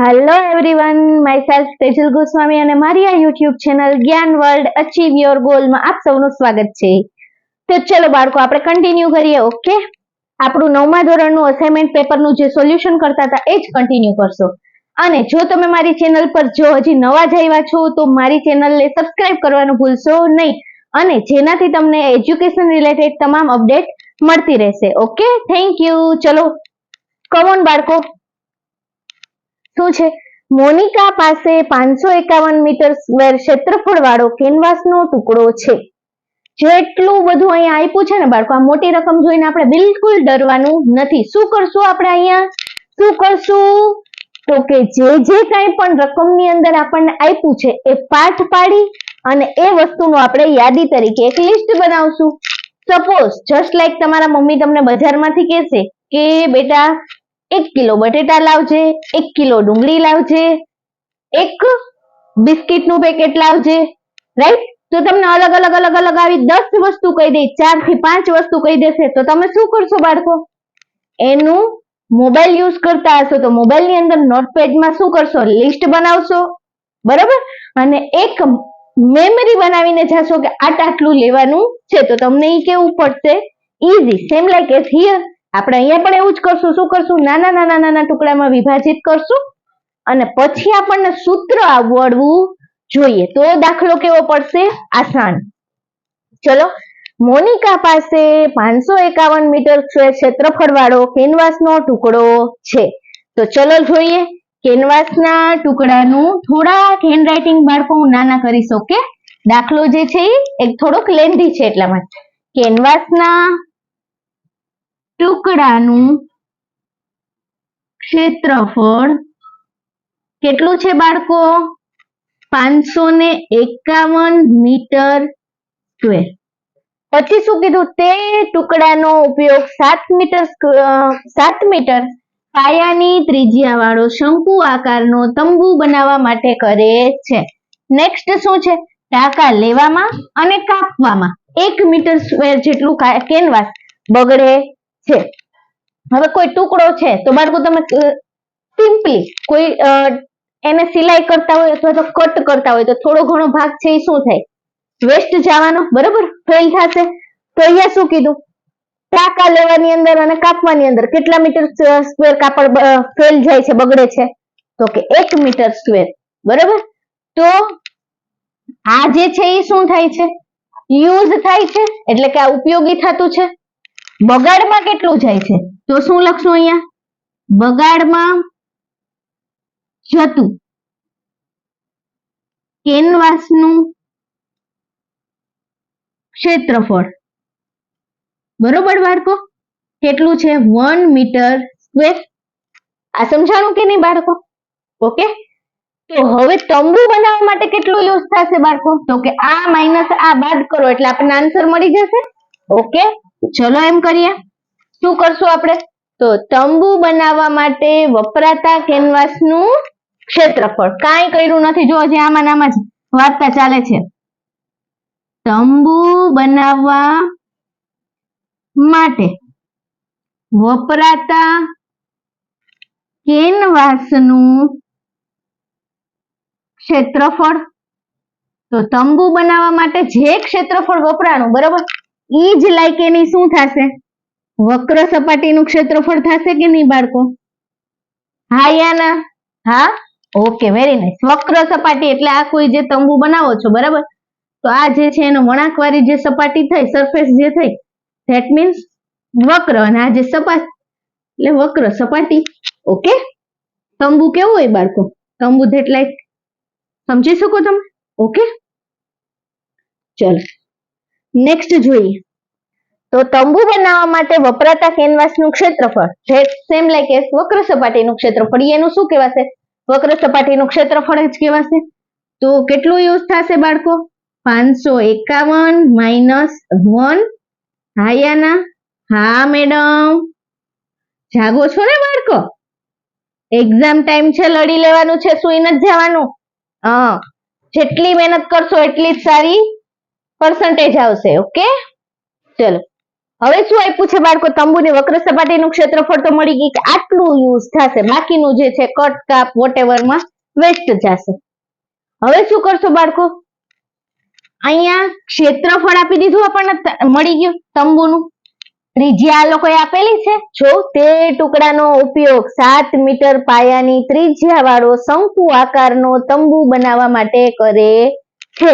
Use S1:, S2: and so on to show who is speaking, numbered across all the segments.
S1: Hello everyone, myself Tejal Goswami અને મારી આ યુટ્યુબ ચેનલ જ્ઞાન વર્લ્ડ અચીવ યોર ગોલમાં આપ સૌનું સ્વાગત છે. તો ચલો બાળકો, આપણે કન્ટિન્યુ કરીએ. ઓકે, આપણું 9મા ધોરણનું અસાઇનમેન્ટ પેપરનું જે સોલ્યુશન કરતા હતા એ જ કન્ટિન્યુ કરશો. અને જો તમે મારી ચેનલ પર જો હજી નવા જ આવ્યા છો તો મારી ચેનલને સબસ્ક્રાઇબ કરવાનું ભૂલશો નહીં, અને જેનાથી તમને એજ્યુકેશન રિલેટેડ તમામ અપડેટ મળતી રહેશે. Okay, thank you. ચલો કમોન બાળકો, શું છે? મોનિકા પાસે 551 મીટર સ્ક્વેર ક્ષેત્રફળ વાળો કેનવાસનો ટુકડો છે. જેટલું બધું અહીંયા આપ્યું છે ને બાળકો, આ મોટી રકમ જોઈને આપણે બિલકુલ ડરવાનું નથી. શું કરશું આપણે અહીંયા? શું કરશું? તો કે જે કાંઈ પણ રકમની અંદર આપણને આપ્યું છે એ પાઠ પાડી અને એ વસ્તુનો આપણે યાદી તરીકે એક લિસ્ટ બનાવશું. સપોઝ જસ્ટ લાઈક તમારા મમ્મી તમને બજારમાંથી કહેશે કે બેટા 1 કિલો બટેટા લાવજે, 1 કિલો ડુંગળી લાવજે, 1 બિસ્કિટનું પેકેટ લાવજે, રાઈટ? તો તમને અલગ અલગ આવી 10 વસ્તુ કહી દે, 4 થી 5 વસ્તુ કહી દેશે, તો તમે શું કરશો બાળકો? એનું મોબાઈલ યુઝ કરતા હશો તો મોબાઈલની અંદર નોટપેડમાં શું કરશો? લિસ્ટ બનાવશો, બરાબર? અને એક મેમરી બનાવીને જશો કે આટલું લેવાનું છે, તો તમને એ કેવું પડશે? Easy. Same like as here. આપણે અહીંયા પણ એવું જ કરશું. શું કરશું? નાના ટુકડામાં વિભાજિત કરશું અને પછી આપણને સૂત્ર આવડવું જોઈએ, તો દાખલો કેવો પડશે? આસાન. ચલો, મોનિકા પાસે 551 મીટર ક્ષેત્રફળ વાળો કેનવાસનો ટુકડો છે. તો ચલો જોઈએ. કેનવાસના ટુકડાનું થોડાક હેન્ડરાઇટિંગ બાળકો હું નાના કરીશ. ઓકે, દાખલો જે છે એ થોડોક લેન્ધી છે એટલા માટે. કેનવાસના ટુકડાનું ક્ષેત્રફળ કેટલું છે બાળકો? 551 મીટર સ્ક્વેર. પછી શું કીધું? તે ટુકડાનો ઉપયોગ 7 મીટર પાયાની ત્રિજ્યા વાળો શંકુ આકારનો તંબુ બનાવવા માટે કરે છે. નેક્સ્ટ શું છે? ટાંકા લેવામાં અને કાપવામાં 1 મીટર સ્ક્વેર જેટલું કેનવાસ બગડે છે. હવે કોઈ ટુકડો છે તો બાળકો તમે સિમ્પલી કોઈ એને સિલાઈ કરતા હોય અથવા તો કટ કરતા હોય તો થોડો ઘણો ભાગ છે એ શું થાય? વેસ્ટ જવાનો, બરાબર? ફેલ થશે. તો અહીંયા શું કીધું? ટાંકા લેવાની અંદર અને કાપવાની અંદર કેટલા મીટર સ્ક્વેર કાપડ ફેલ જાય છે, બગડે છે? તો કે 1 મીટર સ્ક્વેર, બરાબર? તો આ જે છે એ શું થાય છે? યુઝ થાય છે, એટલે કે આ ઉપયોગી થતું છે. બગાડમાં કેટલું જાય છે? તો શું લખશું અહીંયા? બગાડમાં જતું કેનવાસનું ક્ષેત્રફળ, બરોબર બાળકો? કેટલું છે? 1 મીટર સ્ક્વેર. આ સમજાણું કે નહીં બાળકો? ઓકે, તો હવે તંબુ બનાવવા માટે કેટલું યુઝ થશે બાળકો? તો કે આ માઇનસ આ બાદ કરો એટલે આપણને આન્સર મળી જશે. ઓકે, ચલો એમ કરીએ. શું કરશું આપણે? તો તંબુ બનાવવા માટે વપરાતા કેનવાસનું ક્ષેત્રફળ. કાંઈ કર્યું નથી, જો હજી આમાં જ વાર્તા ચાલે છે. તંબુ બનાવવા માટે વપરાતા કેનવાસનું ક્ષેત્રફળ. તો તંબુ બનાવવા માટે જે ક્ષેત્રફળ વપરાણું, બરાબર, ઈ જ લાઈક એની શું થશે? વક્ર સપાટીનું ક્ષેત્રફળ થશે કે નહીં બાળકો? હા યા ના? હા, ઓકે, વેરી નાઇસ. વક્ર સપાટી એટલે આ કોઈ જે તંબુ બનાવો છો, બરાબર, તો આ જે છે એનો વળાંકવાળી જે સપાટી થઈ, સરફેસ જે થઈ, ધેટ મીન્સ વક્ર, અને આ જે સપાટી એટલે વક્ર સપાટી. ઓકે, તંબુ કેવું હોય બાળકો? તંબુ ધેટ લાઈક, સમજી શકો તમે? ઓકે, ચલો નેક્સ્ટ જોઈએ. તો તંબુ બનાવવા માટે વપરાતા કેનવાસનું ક્ષેત્રફળ ધેટ સેમ લાઈક એસ વક્ર સપાટીનું ક્ષેત્રફળ, એનું શું કહેવાશે? વક્ર સપાટીનું ક્ષેત્રફળ જ કહેવાશે. તો કેટલું યુઝ થશે બાળકો? 551 માઇનસ 1. હા યાના? હા મેડમ, જાગો છો ને બાળકો? એક્ઝામ ટાઈમ છે, લડી લેવાનું છે, સુઈ નથી જવાનું. જેટલી મહેનત કરશો એટલી જ સારી પર્સન્ટેજ આવશે. ઓકે, ચલો હવે શું આપ્યું છે બાળકો? તંબુની વક્ર સપાટીનું ક્ષેત્રફળ તો મળી ગયું કે આટલું યુઝ થશે, બાકીનું જે છે કટ કાપ વોટેવર માં વેસ્ટ જશે. હવે શું કરશો બાળકો? અહીંયા ક્ષેત્રફળ આપી દીધું, આપણને મળી ગયું તંબુનું. ત્રિજ્યા આ લોકોએ આપેલી છે, જો તે ટુકડાનો ઉપયોગ 7 મીટર પાયાની ત્રિજ્યા વાળો શંકુ આકારનો તંબુ બનાવવા માટે કરે છે.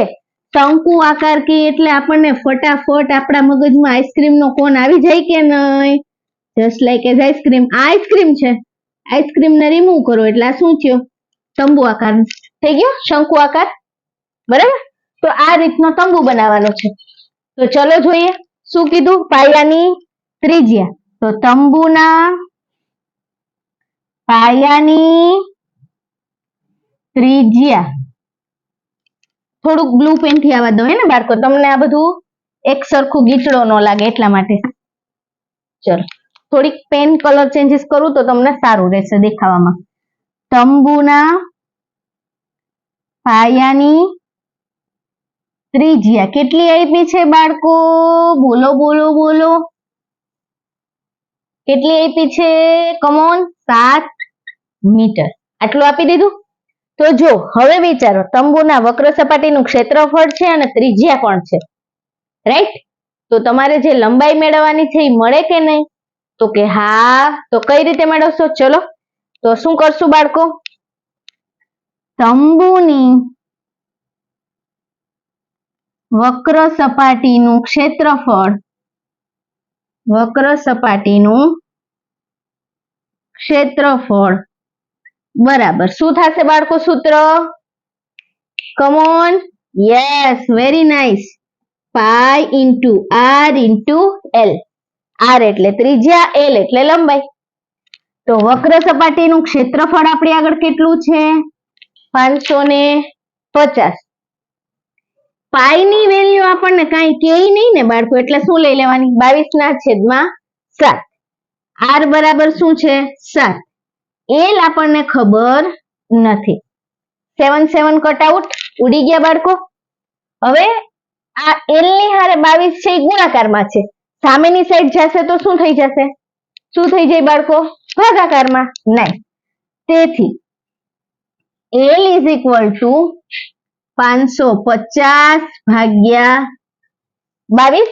S1: શંકુ આકાર કે એટલે આપણને ફટાફટ આપણા મગજમાં આઈસ્ક્રીમ નો કોન આવી જાય કે નહીં? Just like as ice cream. આ આઈસ્ક્રીમ છે, આઈસ્ક્રીમ ને રિમૂવ કરો એટલે આ શું થયો? તંબુ આકાર થઈ ગયો, શંકુ આકાર. બરાબર? તો આ રીતનો તંબુ બનાવવાનો છે. તો ચલો જોઈએ શું કીધું? પાયાની ત્રિજ્યા. તો તંબુના પાયાની ત્રિજ્યા, થોડુંક બ્લુ પેન થી આવવા દો હે ને બાળકો, તમને આ બધું એક સરખું ગીચડો ન લાગે એટલા માટે. ચલો થોડીક પેન કલર ચેન્જીસ કરું તો તમને સારું રહેશે દેખાવામાં. તંબુના પાયાની ત્રિજ્યા કેટલી આપી છે બાળકો? બોલો બોલો બોલો, કેટલી આપી છે? Come on, 7 metre. આટલું આપી દીધું. તો જો હવે વિચારો, તંબુના વક્ર સપાટીનું ક્ષેત્રફળ છે અને ત્રિજ્યા પણ છે, રાઈટ? તો તમારે જે લંબાઈ મેળવવાની છે એ મળે કે નહીં? તો કે હા. તો કઈ રીતે મેળવશો? ચલો તો શું કરશું બાળકો? તંબુની વક્ર સપાટીનું ક્ષેત્રફળ, વક્ર સપાટીનું ક્ષેત્રફળ બરાબર શું થશે બાળકો? સૂત્ર, come on, yes, very nice, pi into R into L. R એટલે ત્રિજ્યા, એલ એટલે લંબાઈ. તો વક્ર સપાટીનું ક્ષેત્રફળ આપણી આગળ કેટલું છે? 550. પાઈ ની વેલ્યુ આપણને કાંઈ કે નહીં ને બાળકો, એટલે શું લઈ લેવાની? 22/7. આર બરાબર શું છે? 7. એલ આપણને ખબર નથી. 7 7 કટ આઉટ, ઉડી ગયા બાળકો. હવે આ એલ ની હારે 22 છે એ ગુણાકારમાં છે, સામેની સાઈડ જશે તો શું થઈ જશે? શું થઈ જાય બાળકો? ભાગાકારમાં. નહીં. તેથી એલ ઇઝ ઇક્વલ ટુ 550 ભાગ્યા 22.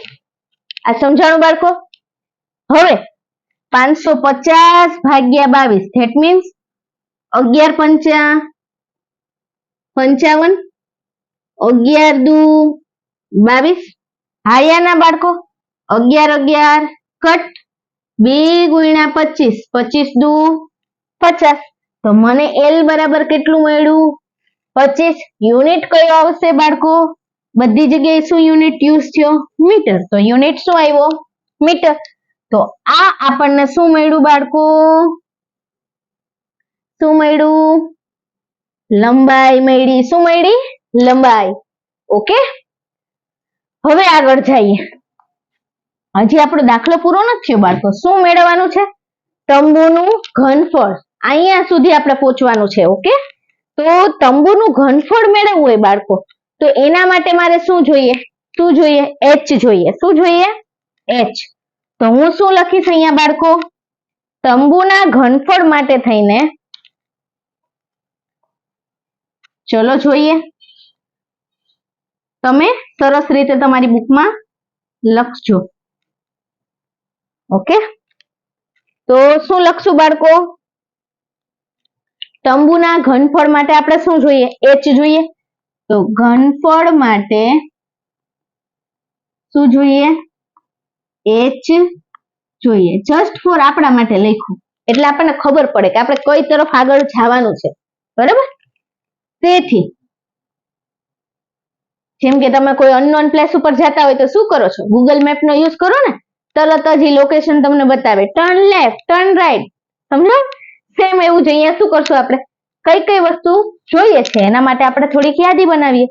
S1: આ સમજાણું બાળકો? હવે 550 ભાગ્યા 22 ધેટ મીન્સ 11 પંચા 55, 11 દુ 22. હાયાના બાળકો 11 11 કટ, 2 ગુણ્યા 25, 25 દુ 50. તો મને એલ બરાબર કેટલું મળ્યું? 25. યુનિટ કયો આવશે બાળકો? બધી જગ્યાએ શું યુનિટ યુઝ થયો? મીટર. તો યુનિટ શું આવ્યો? મીટર. તો આ આપણને શું મળ્યું બાળકો? શું મળ્યું? લંબાઈ મળી. શું મળી? લંબાઈ. ઓકે, હવે આગળ જઈએ. હજી આપણો દાખલો પૂરો નથી થયો બાળકો. શું મેળવવાનું છે? તંબુનું ઘનફળ. અહીંયા સુધી આપણે પહોંચવાનું છે. ઓકે, તો તંબુનું ઘનફળ મેળવવું હોય બાળકો, તો એના માટે મારે શું જોઈએ? શું જોઈએ? એચ જોઈએ. શું જોઈએ? એચ. તો હું શું લખીશ અહીંયા બાળકો? તંબુના ઘનફળ માટે થઈને, ચલો જોઈએ. તમે સરસ રીતે તમારી બુકમાં લખજો. ઓકે, તો શું લખશું બાળકો? તંબુના ઘનફળ માટે આપણે શું જોઈએ? એચ જોઈએ. તો ઘનફળ માટે શું જોઈએ? એચ જોઈએ. જસ્ટ ફોર આપણા માટે લખ્યું એટલે આપણને ખબર પડે કે આપણે કઈ તરફ આગળ જવાનું છે. બરાબર? તેથી જેમ કે તમે કોઈ અનનોન પ્લેસ ઉપર જતા હોય તો શું કરો છો? ગૂગલ મેપ નો યુઝ કરો ને, તરત જ લોકેશન તમને બતાવે, ટર્ન લેફ્ટ, ટર્ન રાઈટ. સમજાય? સેમ એવું જ અહીંયા શું કરશું આપણે? કઈ કઈ વસ્તુ જોઈએ છે એના માટે આપણે થોડીક યાદી બનાવીએ.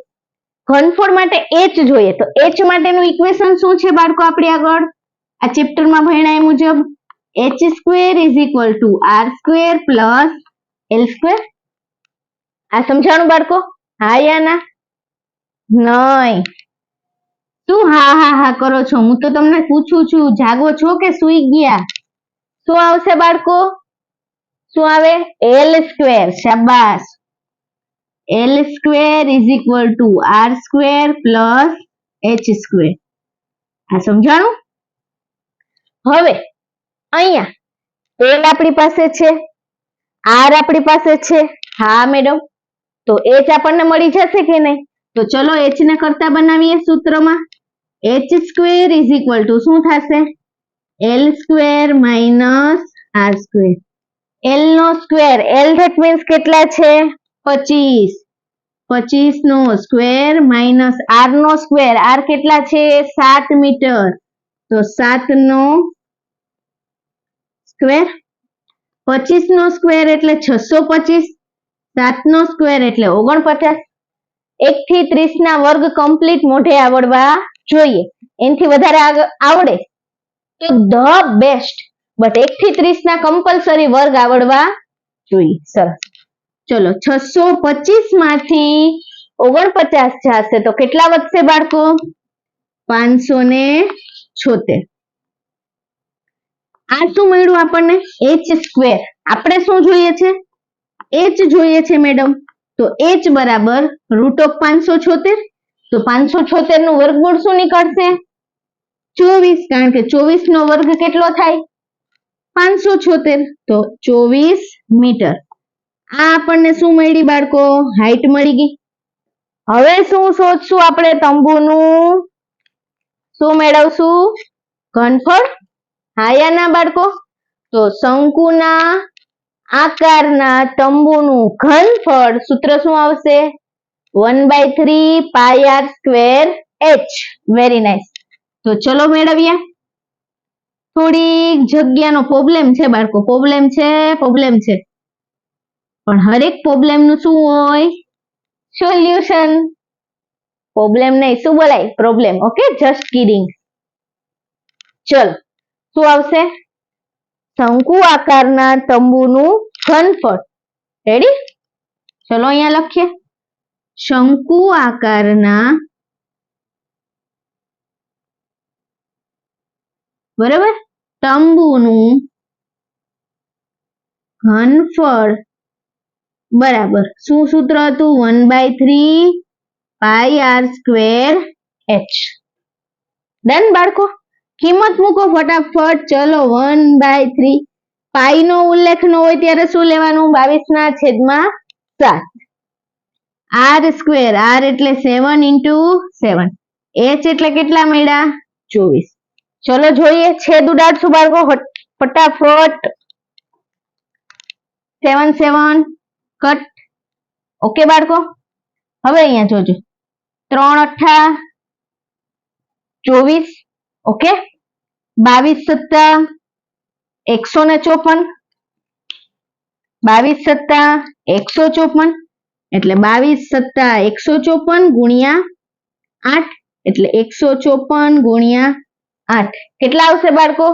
S1: ઘનફળ માટે એચ જોઈએ, તો એચ માટેનું ઇક્વેશન શું છે બાળકો? આપણે આગળ આ ચેપ્ટરમાં ભણ્યા એ મુજબ h² is equal two r² plus l². આ સમજાણું બાળકો? હા યા ના? નહીં. શું હા હા હા કરો છો? હું તો તમને પૂછું છું, જાગો છો કે સૂઈ ગયા? શું આવશે બાળકો? શું આવે? L square. શાબાશ. L square is equal to r square plus h square. આ સમજાણું? હવે અહીંયા એલ આપણી પાસે છે, આર આપણી પાસે છે. હા મેડમ. તો એચ આપણને મળી જશે કે નહીં? તો ચલો એચ ને કરતા બનાવીએ સૂત્રમાં. H square is equal to શું થશે? L square minus R square. L નો સ્ક્વેર, એલ ધેટ મીન્સ કેટલા છે? 25. 25 નો સ્ક્વેર માઇનસ આર નો સ્ક્વેર. આર કેટલા છે? 7 મીટર. તો 7 નો સ્ક્વેર. 25 નો સ્ક્વેર એટલે 625. 7 નો સ્ક્વેર એટલે 49. 1 થી 30 ના વર્ગ કમ્પ્લીટ મોઢે આવડવા જોઈએ. એનાથી વધારે આવડે તો ધ બેસ્ટ, બટ 1 થી 30 ના કમ્પલસરી વર્ગ આવડવા જોઈએ. સરસ. ચલો 625 માંથી 49 જશે તો કેટલા વધશે બાળકો? 576. આ શું મળ્યું આપણને? H square. આપણે શું જોઈએ છે? એચ જોઈએ છે મેડમ. તો એચ બરાબર √576. તો 576 નું વર્ગમૂળ શું નીકળશે? 24. કારણ કે 24 નો વર્ગ કેટલો થાય? 576. તો 24 મીટર. આ આપણને શું મળી બાળકો? હાઈટ મળી ગઈ. હવે શું શોધશું આપણે? તંબુનું શું મેળવશું? ઘનફળ. હા યા ના બાળકો? તો શંકુના આકારના તંબુનું ઘનફળ સૂત્ર શું આવશે? 1/3 pi r square h. Very nice. તો ચલો મેળવીએ. થોડીક જગ્યાનો પ્રોબ્લેમ છે બાળકો, પ્રોબ્લેમ છે. પણ હરેક પ્રોબ્લેમ નું શું હોય? સોલ્યુશન. પ્રોબ્લેમ નહીં, શું બોલાય? પ્રોબ્લેમ. Okay, just kidding. ચલો શું આવશે? શંકુ આકારના તંબુનું ઘનફળ. રેડી? ચલો અહીંયા લખીએ. શંકુ આકારના, બરાબર, તંબુનું ઘનફળ બરાબર શું સૂત્ર હતું? 1/3 pi r square H. Done બાળકો? કિંમત મૂકો ફટાફટ. ચલો 1/3. પાઈ નો ઉલ્લેખ ન હોય ત્યારે શું લેવાનું? 22/7. આર સ્ક્વેર, આર એટલે 7 into 7. એચ એટલે કેટલા મળ્યા? 24. ચલો જોઈએ, છેદ ઉડાડશું બાળકો ફટાફટ. 7 7 કટ. ઓકે બાળકો? હવે અહીંયા જોજો. 3 8 24. ઓકે. 22 7 154. 22 7 154 એટલે 22 7 154 ગુણ્યા 8 એટલે 154 ગુણ્યા 8. કેટલા આવશે બાળકો?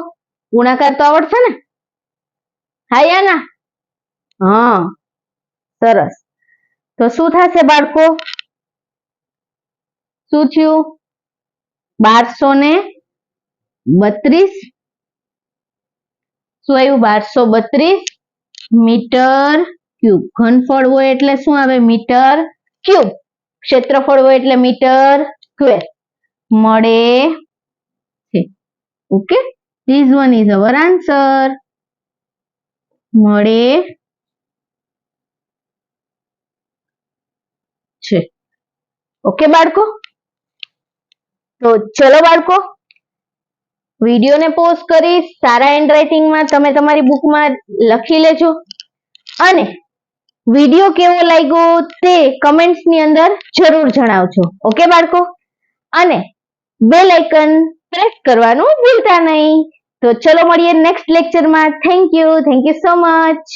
S1: ગુણાકાર તો આવડશે ને? હા યા ના? હા, સરસ. તો શું થશે બાળકો? શું થયું? 1232. શું આવ્યું? 1232 મીટર ક્યુબ. ઘનફળ હોય એટલે શું આવે? Metre cube. ક્ષેત્રફળ હોય એટલે મીટર સ્ક્વેર મળે છે. Okay, this one is our answer. મળે છે. ઓકે બાળકો? તો ચલો બાળકો, વિડીયોને પોઝ કરી સારા હેન્ડરાઇટિંગમાં તમે તમારી બુકમાં લખી લેજો અને વિડીયો કેવો લાગ્યો તે કમેન્ટ્સની અંદર જરૂર જણાવજો. ઓકે બાળકો? અને બેલ આઇકન પ્રેસ કરવાનું ભૂલતા નહીં. તો ચલો મળીએ નેક્સ્ટ લેક્ચરમાં. Thank you so much.